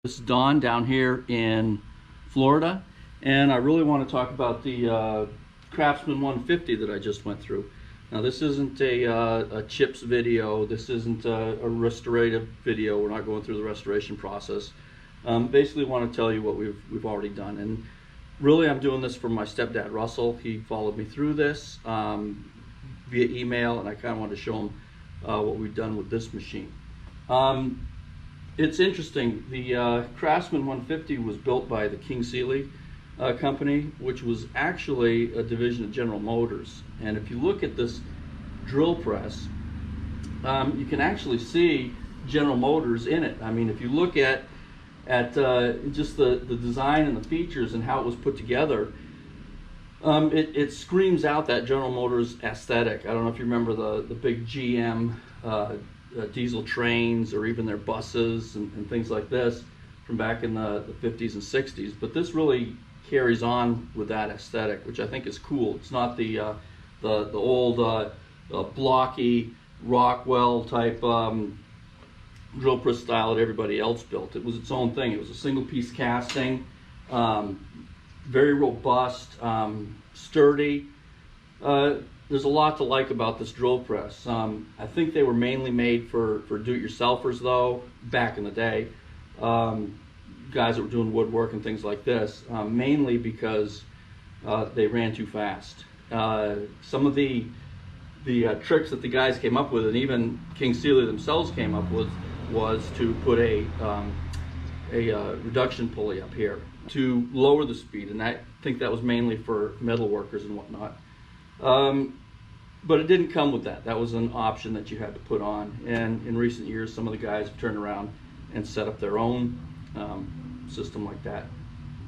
This is Don down here in Florida, and I really want to talk about the Craftsman 150 that I just went through. Now this isn't a chips video, this isn't a restorative video. We're not going through the restoration process. Basically want to tell you what we've already done, and really I'm doing this for my stepdad Russell. He followed me through this via email, and I kind of wanted to show him what we've done with this machine. It's interesting, the Craftsman 150 was built by the King Sealy company, which was actually a division of General Motors. And if you look at this drill press, you can actually see General Motors in it. I mean, if you look at just the design and the features and how it was put together, it screams out that General Motors aesthetic. I don't know if you remember the big GM diesel trains, or even their buses and things like this from back in the 50s and 60s, but this really carries on with that aesthetic, which I think is cool. It's not the old blocky Rockwell type drill press style that everybody else built. It was its own thing. It was a single piece casting, very robust, sturdy. There's a lot to like about this drill press. I think they were mainly made for do-it-yourselfers though, back in the day. Guys that were doing woodwork and things like this, mainly because they ran too fast. Some of the tricks that the guys came up with, and even King Sealy themselves came up with, was to put a reduction pulley up here to lower the speed, and I think that was mainly for metal workers and whatnot. But it didn't come with that. That was an option that you had to put on, and in recent years some of the guys have turned around and set up their own system like that.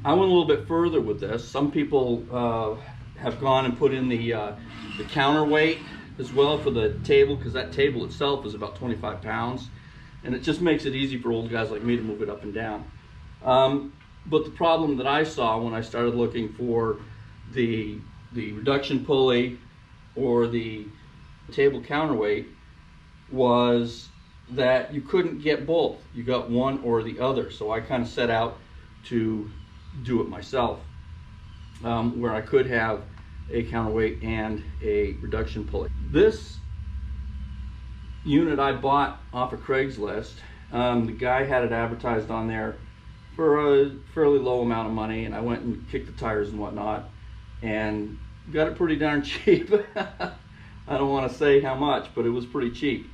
I went a little bit further with this. Some people have gone and put in the counterweight as well for the table, because that table itself is about 25 pounds, and it just makes it easy for old guys like me to move it up and down. But the problem that I saw when I started looking for the reduction pulley or the table counterweight was that you couldn't get both. You got one or the other. So I kind of set out to do it myself, where I could have a counterweight and a reduction pulley. This unit I bought off of Craigslist. The guy had it advertised on there for a fairly low amount of money, and I went and kicked the tires and whatnot and got it pretty darn cheap. I don't want to say how much, but it was pretty cheap.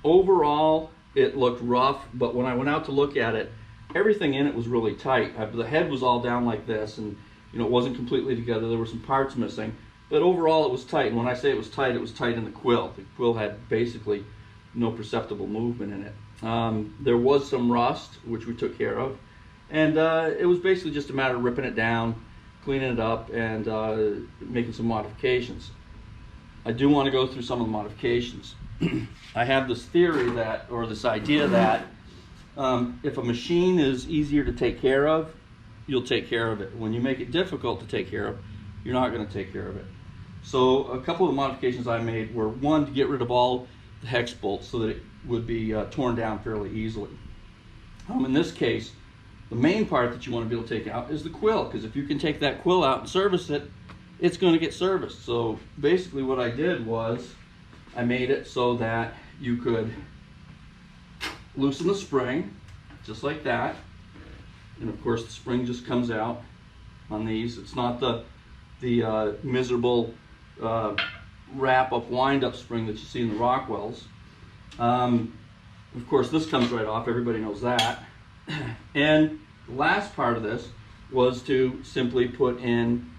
Overall, it looked rough, but when I went out to look at it, everything in it was really tight. The head was all down like this, and it wasn't completely together. There were some parts missing, but overall it was tight. And when I say it was tight in the quill. The quill had basically no perceptible movement in it. There was some rust, which we took care of, and it was basically just a matter of ripping it down, cleaning it up, and making some modifications. I do want to go through some of the modifications. I have this theory that, or this idea that, if a machine is easier to take care of, you'll take care of it. When you make it difficult to take care of, you're not going to take care of it. So a couple of the modifications I made were, one, to get rid of all the hex bolts so that it would be torn down fairly easily. In this case, the main part that you want to be able to take out is the quill, because if you can take that quill out and service it, it's going to get serviced. So basically what I did was I made it so that you could loosen the spring just like that, and of course the spring just comes out on these. It's not the miserable wrap-up wind-up spring that you see in the Rockwells. Of course this comes right off, everybody knows that. And the last part of this was to simply put in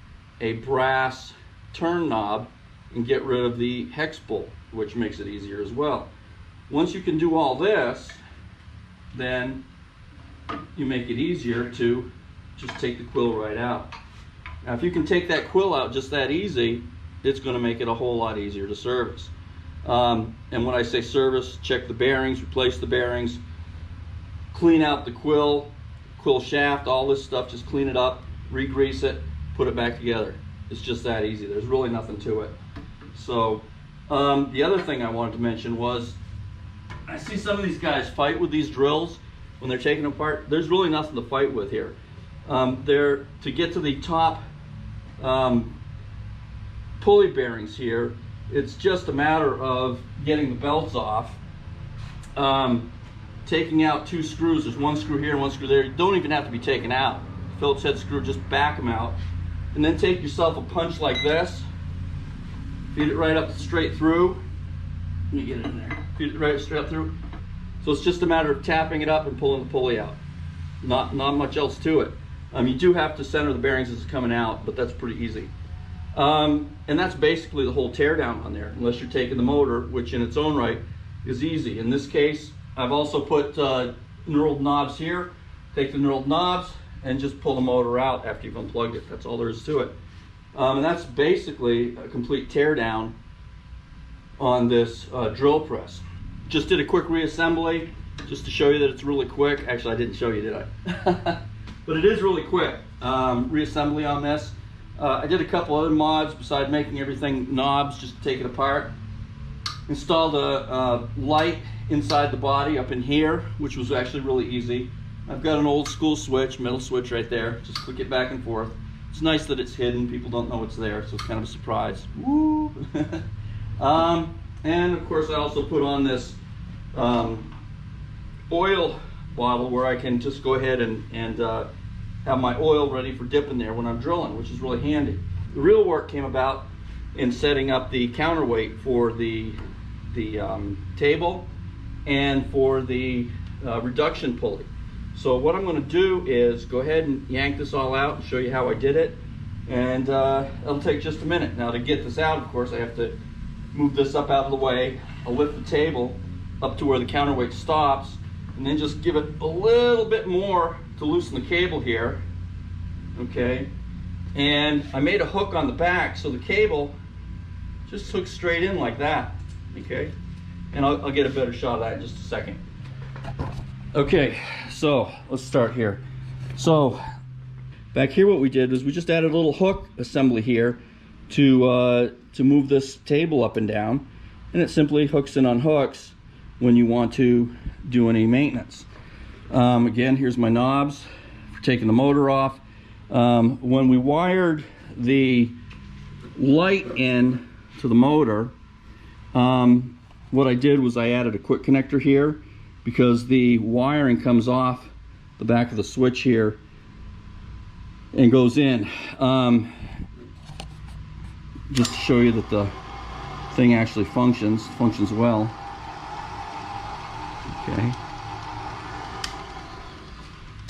a brass turn knob and get rid of the hex bolt, which makes it easier as well. Once you can do all this, then you make it easier to just take the quill right out. Now if you can take that quill out just that easy, it's going to make it a whole lot easier to service. And when I say service, check the bearings, replace the bearings, clean out the quill shaft, all this stuff, just clean it up, re-grease it, put it back together. It's just that easy. There's really nothing to it. So the other thing I wanted to mention was, I see some of these guys fight with these drills when they're taken apart, there's really nothing to fight with here. To get to the top pulley bearings here, it's just a matter of getting the belts off, taking out 2 screws. There's 1 screw here and 1 screw there. You don't even have to be taken out. Phillips head screw, just back them out, and then take yourself a punch like this, feed it right up straight through. Let me get it in there. Feed it right straight up through. So it's just a matter of tapping it up and pulling the pulley out. Not much else to it. You do have to center the bearings as it's coming out, but that's pretty easy. And that's basically the whole teardown on there, unless you're taking the motor, which in its own right is easy. In this case, I've also put knurled knobs here. Take the knurled knobs and just pull the motor out after you've unplugged it. That's all there is to it. And that's basically a complete teardown on this drill press. Just did a quick reassembly just to show you that it's really quick. Actually, I didn't show you, did I? But it is really quick. Reassembly on this. I did a couple other mods besides making everything knobs, just to take it apart. Installed a light inside the body up in here, which was actually really easy. I've got an old school switch, metal switch right there. Just click it back and forth. It's nice that it's hidden. People don't know it's there, so it's kind of a surprise. Woo! And of course I also put on this oil bottle where I can just go ahead and have my oil ready for dipping there when I'm drilling, which is really handy. The real work came about in setting up the counterweight for the table and for the reduction pulley. So what I'm going to do is go ahead and yank this all out and show you how I did it, and it'll take just a minute. Now to get this out, of course, I have to move this up out of the way. I'll lift the table up to where the counterweight stops, and then just give it a little bit more to loosen the cable here. Okay, and I made a hook on the back so the cable just hooks straight in like that. Okay, and I'll get a better shot of that in just a second. Okay, so let's start here. So back here what we did is we just added a little hook assembly here to move this table up and down, and it simply hooks and unhooks when you want to do any maintenance. Again, here's my knobs for taking the motor off. When we wired the light in to the motor, what I did was I added a quick connector here, because the wiring comes off the back of the switch here and goes in. Just to show you that the thing actually functions well. Okay.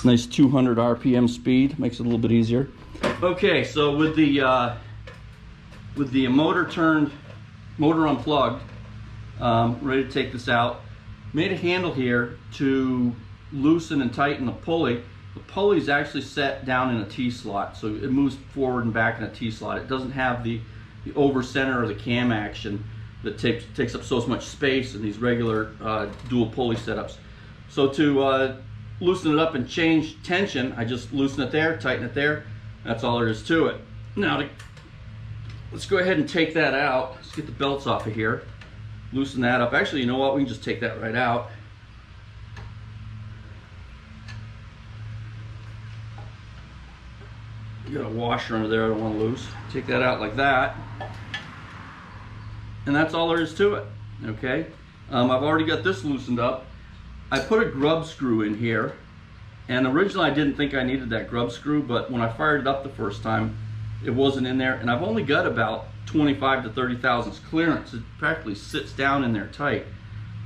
Nice 200 RPM speed, makes it a little bit easier. Okay, so with the motor unplugged, ready to take this out. Made a handle here to loosen and tighten the pulley. The pulley is actually set down in a T-slot, so it moves forward and back in a T-slot. It doesn't have the over center or the cam action that takes up so much space in these regular dual pulley setups. So to loosen it up and change tension, I just loosen it there, tighten it there. That's all there is to it. Now let's go ahead and take that out. Let's get the belts off of here. Loosen that up. Actually, you know what? We can just take that right out. You got a washer under there I don't want to lose. Take that out like that. And that's all there is to it. Okay? I've already got this loosened up. I put a grub screw in here. And originally I didn't think I needed that grub screw, but when I fired it up the first time, it wasn't in there. And I've only got about 25 to 30 thousandths clearance. It practically sits down in there tight.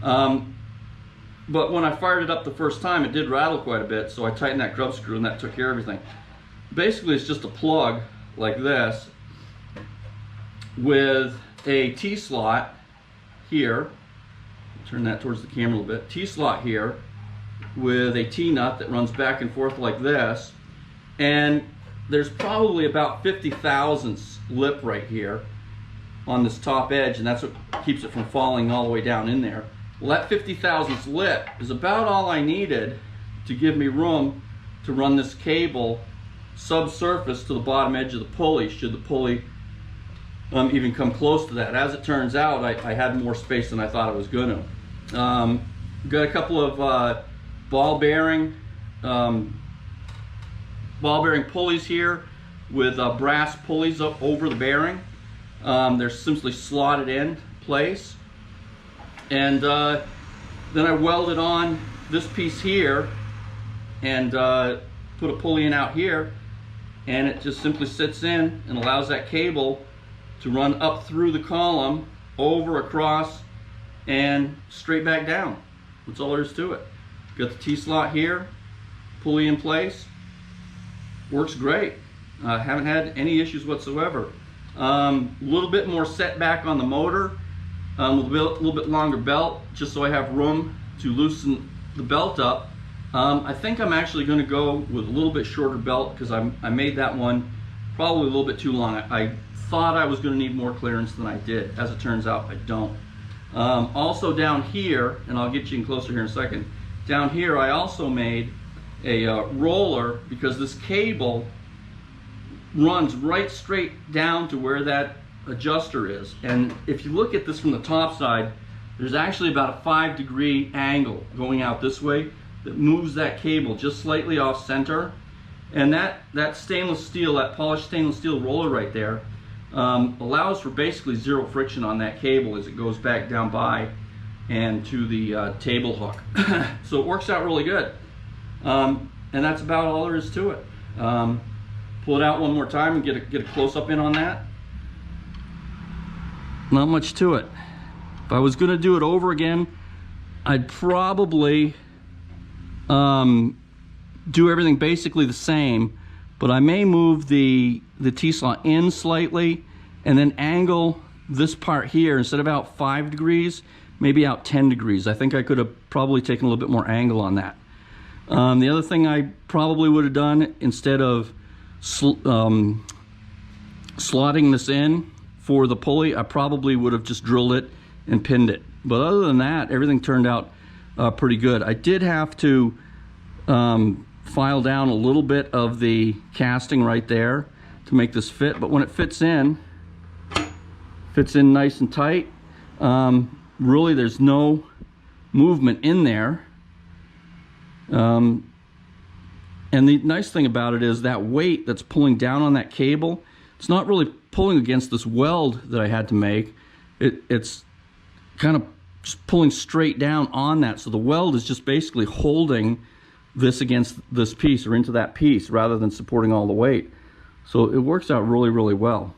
But when I fired it up the first time, it did rattle quite a bit, so I tightened that grub screw and that took care of everything. Basically, it's just a plug like this with a T-slot here. Turn that towards the camera a little bit. T-slot here with a T-nut that runs back and forth like this. And there's probably about 50 thousandths lip right here on this top edge, and that's what keeps it from falling all the way down in there. Well, that 50 thousandths lip is about all I needed to give me room to run this cable subsurface to the bottom edge of the pulley, should the pulley even come close to that. As it turns out, I had more space than I thought I was going to. Got a couple of ball bearing pulleys here with brass pulleys up over the bearing. They're simply slotted in place. And then I welded on this piece here and put a pulley in out here, and it just simply sits in and allows that cable to run up through the column, over, across, and straight back down. That's all there is to it. Got the T-slot here, pulley in place. Works great. Haven't had any issues whatsoever. A little bit more setback on the motor, a little bit longer belt, just so I have room to loosen the belt up. I think I'm actually going to go with a little bit shorter belt because I made that one probably a little bit too long. I thought I was going to need more clearance than I did. As it turns out, I don't. Also down here, and I'll get you in closer here in a second, down here I also made a roller, because this cable runs right straight down to where that adjuster is. And if you look at this from the top side, there's actually about a 5-degree angle going out this way that moves that cable just slightly off center. And that stainless steel, that polished stainless steel roller right there, allows for basically zero friction on that cable as it goes back down by and to the table hook. So it works out really good. And that's about all there is to it. Pull it out one more time and get a close-up in on that. Not much to it. If I was going to do it over again, I'd probably do everything basically the same, but I may move the T-slot in slightly and then angle this part here, instead of out 5 degrees, maybe out 10 degrees. I think I could have probably taken a little bit more angle on that. The other thing I probably would have done, instead of slotting this in for the pulley, I probably would have just drilled it and pinned it. But other than that, everything turned out pretty good. I did have to file down a little bit of the casting right there to make this fit, but when it fits in nice and tight. Really, there's no movement in there. And the nice thing about it is that weight that's pulling down on that cable, it's not really pulling against this weld that I had to make. It's kind of just pulling straight down on that. So the weld is just basically holding this against this piece or into that piece rather than supporting all the weight. So it works out really, really well.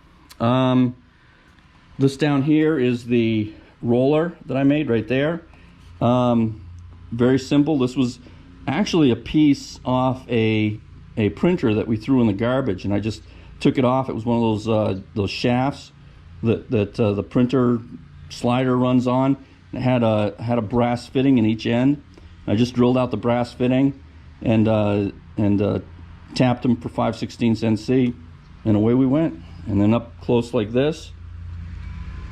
This down here is the roller that I made right there. Very simple. This was actually a piece off a printer that we threw in the garbage, and I just took it off. It was one of those shafts that the printer slider runs on. It had a brass fitting in each end. I just drilled out the brass fitting and tapped them for 5/16 NC, and away we went. And then up close like this,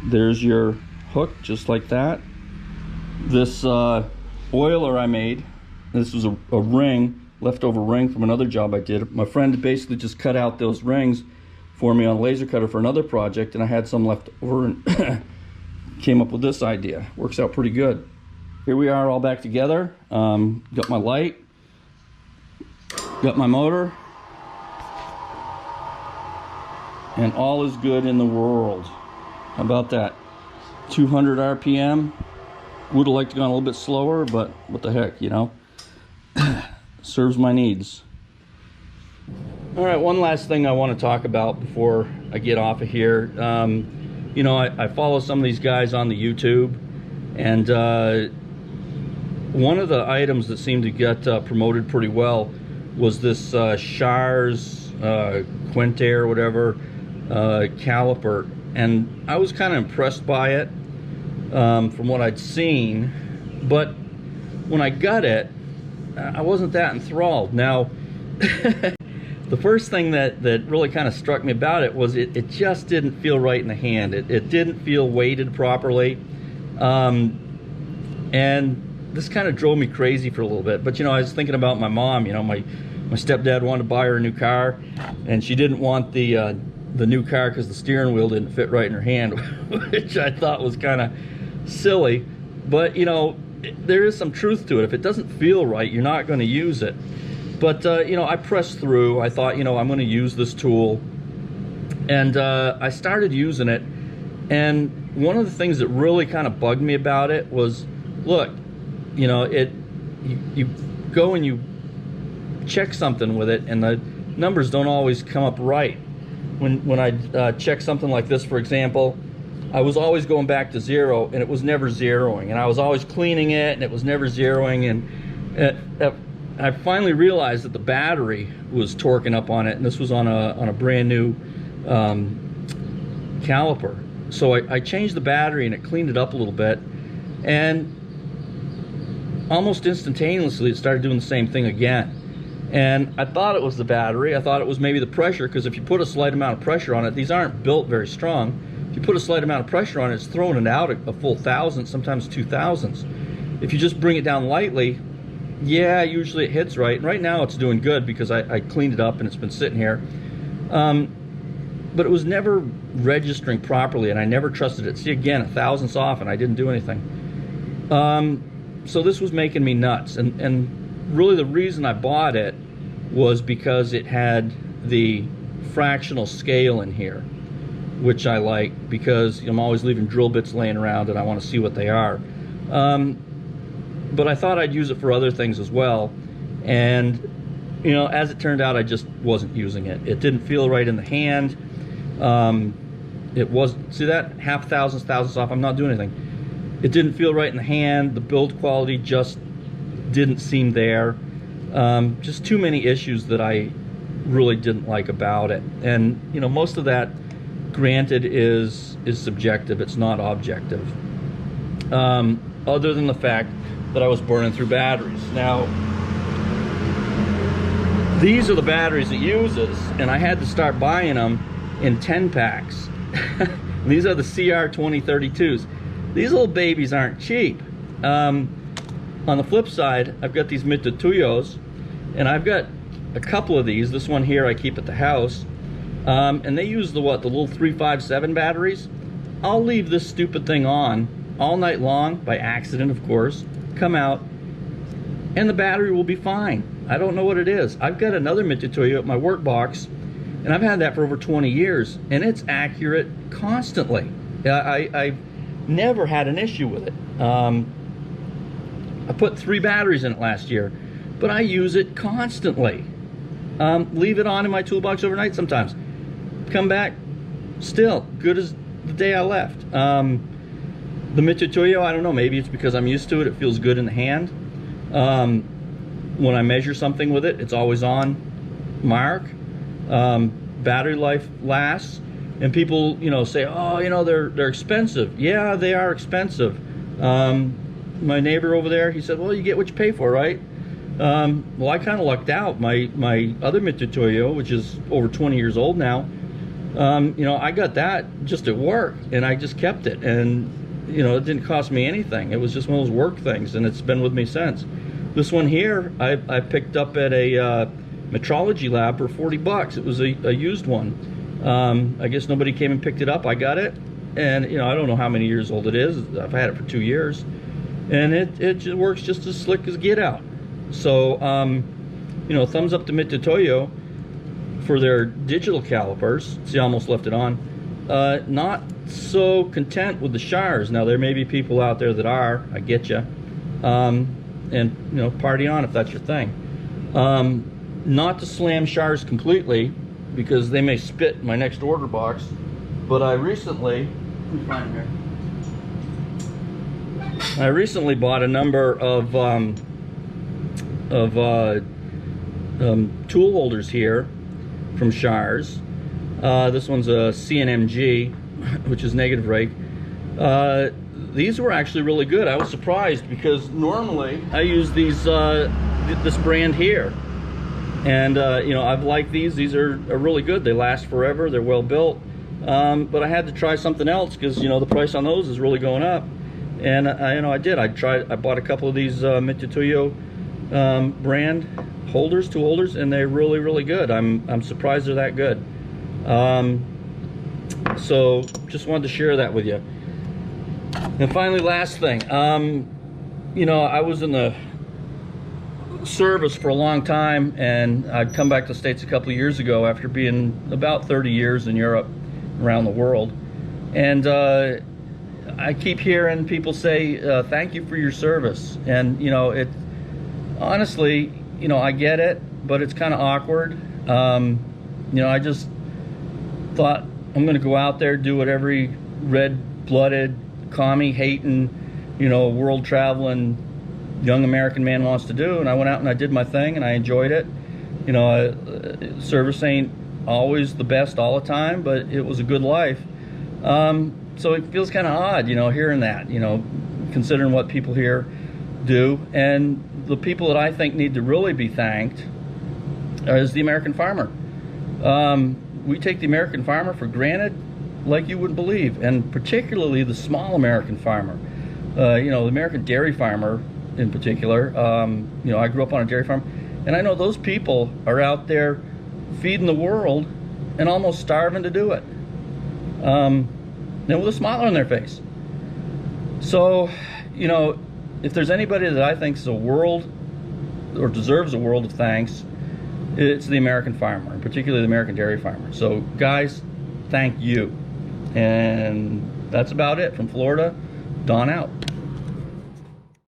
there's your hook, just like that. This oiler I made, this was a ring, leftover ring from another job I did. My friend basically just cut out those rings for me on a laser cutter for another project, and I had some left over and came up with this idea. Works out pretty good. Here we are all back together. Got my light, got my motor, and all is good in the world. How about that? 200 RPM. Would have liked to go a little bit slower, but what the heck, you know? Serves my needs. All right, one last thing I want to talk about before I get off of here. You know, I follow some of these guys on the YouTube, and one of the items that seemed to get promoted pretty well was this Shars Quinte or whatever caliper, and I was kind of impressed by it from what I'd seen, but when I got it, I wasn't that enthralled. Now, the first thing that really kind of struck me about it was it just didn't feel right in the hand. It didn't feel weighted properly, and this kind of drove me crazy for a little bit. But you know, I was thinking about my mom. You know, my stepdad wanted to buy her a new car, and she didn't want the new car because the steering wheel didn't fit right in her hand, which I thought was kind of silly. But you know, there is some truth to it. If it doesn't feel right, you're not going to use it. But you know, I pressed through. I thought, you know, I'm going to use this tool, and I started using it. And one of the things that really kind of bugged me about it was, look, you know, you go and you check something with it, and the numbers don't always come up right. When I check something like this, for example, I was always going back to 0, and it was never zeroing, and I was always cleaning it, and it was never zeroing, and I finally realized that the battery was torquing up on it, and this was on a brand new caliper. So I changed the battery, and it cleaned it up a little bit, and almost instantaneously it started doing the same thing again. And I thought it was the battery. I thought it was maybe the pressure, because if you put a slight amount of pressure on it, these aren't built very strong. If you put a slight amount of pressure on it, it's throwing it out a full 1,000, sometimes 2,000s. If you just bring it down lightly, yeah, usually it hits right. And right now it's doing good because I cleaned it up and it's been sitting here. But it was never registering properly, and I never trusted it. See, again, 1,000ths off, and I didn't do anything. So this was making me nuts. And really the reason I bought it was because it had the fractional scale in here, which I like, because I'm always leaving drill bits laying around and I want to see what they are. But I thought I'd use it for other things as well, and you know, as it turned out, I just wasn't using it. It didn't feel right in the hand. It was, see that, 0.5 thousandths off, I'm not doing anything. It didn't feel right in the hand. The build quality just didn't seem there. Just too many issues that I really didn't like about it. And you know, most of that, granted, is subjective. It's not objective. Other than the fact that I was burning through batteries. Now, these are the batteries it uses, and I had to start buying them in 10 packs. These are the CR2032s. These little babies aren't cheap. On the flip side, I've got these Mitotuyos, and I've got a couple of these. This one here I keep at the house, and they use the little 357 batteries. I'll leave this stupid thing on all night long, by accident of course, come out, and the battery will be fine. I don't know what it is. I've got another Mitutoyo at my work box, and I've had that for over 20 years, and it's accurate constantly. I've never had an issue with it. I put 3 batteries in it last year, but I use it constantly. Leave it on in my toolbox overnight sometimes. Come back, still good as the day I left. The Mitutoyo, I don't know, maybe it's because I'm used to it. It feels good in the hand. When I measure something with it, it's always on mark. Battery life lasts, and people, you know, say, oh, you know, they're expensive. Yeah, they are expensive. My neighbor over there, he said, well, you get what you pay for, right? Well, I kind of lucked out. My other Mitutoyo, which is over 20 years old now, you know, I got that just at work, and I just kept it, and you know, it didn't cost me anything. It was just one of those work things, and it's been with me since. This one here, I picked up at a metrology lab for 40 bucks. It was a used one. I guess nobody came and picked it up. I got it, and you know, I don't know how many years old it is. I've had it for 2 years, and it just works just as slick as get out. So, you know, thumbs up to Mitutoyo for their digital calipers. See, I almost left it on. Not so content with the shars. Now, there may be people out there that are. I get you. And you know, party on if that's your thing. Not to slam shars completely, because they may spit in my next order box. But I recently, let me find it here. I recently bought a number of tool holders here from shars. This one's a CNMG, which is negative rake. These were actually really good. I was surprised, because normally I use these this brand here, and you know, I've liked these. These are really good. They last forever. They're well built. But I had to try something else, because you know, the price on those is really going up. And you know, I did. I bought a couple of these Mitutoyo brand holders, tool holders, and they're really good. I'm surprised they're that good. So just wanted to share that with you. And finally, last thing, you know, I was in the service for a long time, and I'd come back to the States a couple of years ago after being about 30 years in Europe, around the world. And I keep hearing people say, thank you for your service. And, you know, it honestly, you know, I get it, but it's kind of awkward. You know, I just thought I'm going to go out there, do what every red-blooded, commie-hating, you know, world-traveling young American man wants to do. And I went out and I did my thing, and I enjoyed it. You know, service ain't always the best all the time, but it was a good life. So it feels kind of odd, you know, hearing that, you know, considering what people here do. And the people that I think need to really be thanked is the American farmer. We take the American farmer for granted like you wouldn't believe, and particularly the small American farmer. You know, the American dairy farmer in particular. You know, I grew up on a dairy farm, and I know those people are out there feeding the world and almost starving to do it. And with a smile on their face. So, you know, if there's anybody that I think is a world, or deserves a world of thanks, it's the American farmer, and particularly the American dairy farmer. So, guys, thank you. And that's about it. From Florida, Don out.